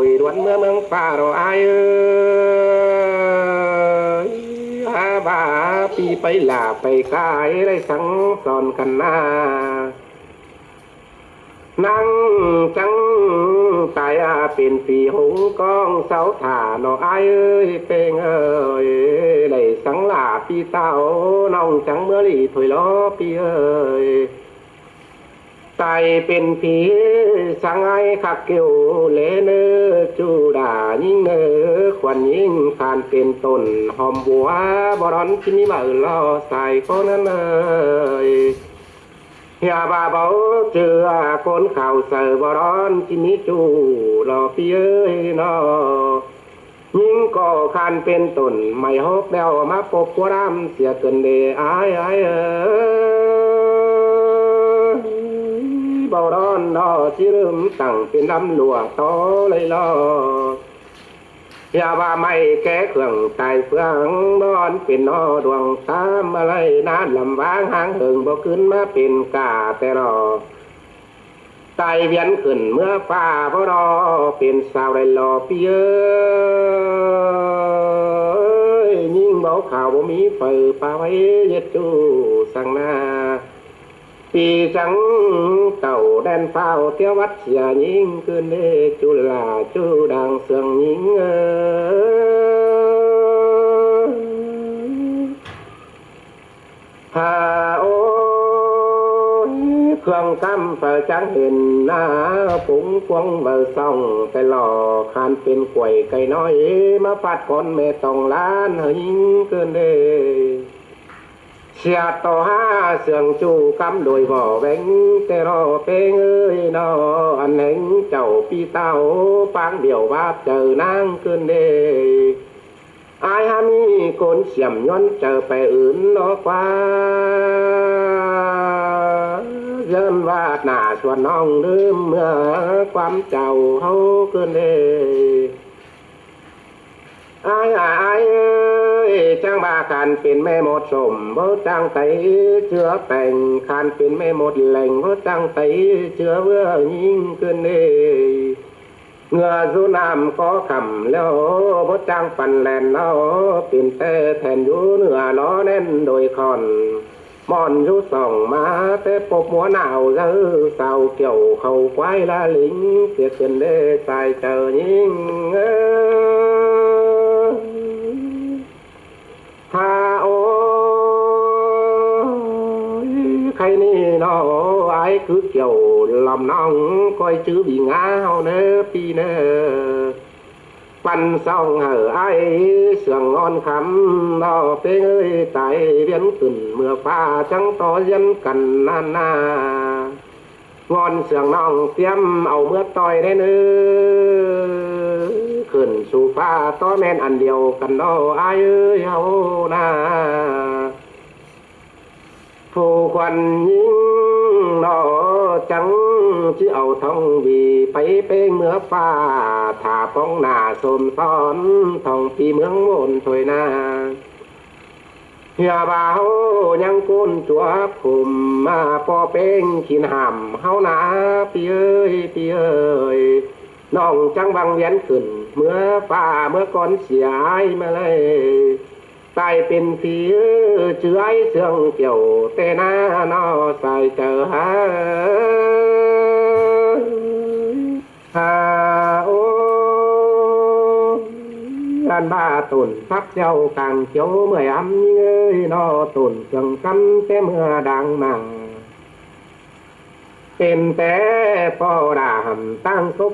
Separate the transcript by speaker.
Speaker 1: ยล้วนเมื่อเมืองฟ้าเราอายฮาบาปีไปหลาไปกายได้สังสอนกันหน้านั่งจังตายเป็นปีหงกองเสาถ่าน้องอายเป็นได้สังลาปีเต้าน้องจังเมื่อลีถอยล้อปีตายเป็นผีสังไอขักเกี่ยวเลเนอจูดายิ่งเนอควันยิ่งคานเป็นต้นหอมบัวบร้อนที่มีมาลอใส่ก็นั้นเลยอย่าบาเบาเจอคนข่าวเสือบร้อนที่มีจูรอพี่นอยิ่งก็คานเป็นต้นไม่ฮกเดวมาปกกัวรำเสียเกินเดอายเบาร้อนนอที่เริ่มตั้งเป็นลำหลวงโตเลยลออย่าว่าไม่แก้เครื่องตายเฟืองบอนเป็นนอดวงตามอะไรนานลำวางหางเหิงบ่ขึ้นมาเป็นกาแต่รอตายเวียนขึ้นเมื่อฟ้าบ่รอเป็นสาวได้รอพี่ยิ่งเบาข่าวบ่มีเปิดป่าไว้เย็ดจูสังนาปีจังเต่าแดนเฝ้าเที่ยววัดเสียยิงขึ้นเดจุลาจูดังเสียงยิงฮาโอเครื่องกำเปิดจังเห็นหน้าปุ๋งพวงเบอร์ส่องแต่หล่อคานเป็นกล้วยไก่น้อยมาฟาดก้นเมตองล้านเฮยิงขึ้นเดเสียต่อห้าเสียงจูกำโดยบ่อแบงแต่รอเพลงนออันเห็นเจ้าปีเต้าปังเดี่ยวว่าเจอนางขึ้นเดอายฮามีคนเสียมย้อนเจอไปอื่นนอกว่าเยินว่าหน้าชวนน้องลืมเมื่อความเจ้าเขาขึ้นเดอายจังบาการเป็นแม่หมดสมบ่จังไตเชื้อแต่งคานเป็นแม่หมดแหล่งบ่จังไตเชื้อเวือยิ่งขึ้นเด้เงือสุน้ำก็คำแล้วบ่จังปั่นแลนแล้วเป็นแต่แทนอยู่เนื้อล้อแน่นโดยคอนมอนอยู่ส่องมาแต่ปบหัวหนาวเสาเกี่ยวเข้าควายละลิงเสียขึ้นเด้ใส่เจอยิ่งฮาโอใครนี่นอไอ้คือเกี่ยวลำน้องคอยจื้อบีงาเฮาเนอปีเนอปันซ่องเหอไอ้เสียงงอนคำนอเป้ยไตเรียนขึ้นเมื่อฟ้าจังต่อยันกันนานนางอนเสียงน้องเตรียมเอาเมื่อต่อยได้เนื้อขึ้นสู่ฟ้าต่อแม่นอันเดียวกันนออายเฮานาผู้ควันยิงนอจังที่เอาทองบีไปเป้งเมื่อฟ้าถ้าป้องหน้าสมซ้อนทองปีเมืองโมนถอยนาเฮียบ่าวยังกุนจัวผมมาปอเป้งขินห่ำเฮานาพี่พี่น้องจังบังเวียนขึ้นเมื่อฟ้าเมื่อก่อนเสียมาเลยตายเป็นผีเจื้อยเสื่องเกี่ยวเตน่านอใส่เจอฮาโออันบ้าตุนพักเจ้ากลางเจียวเมื่ออ้ำนอตุนเสื่องคำแต่เมื่อดังมาเป็นแต่พอดามตั้งสุก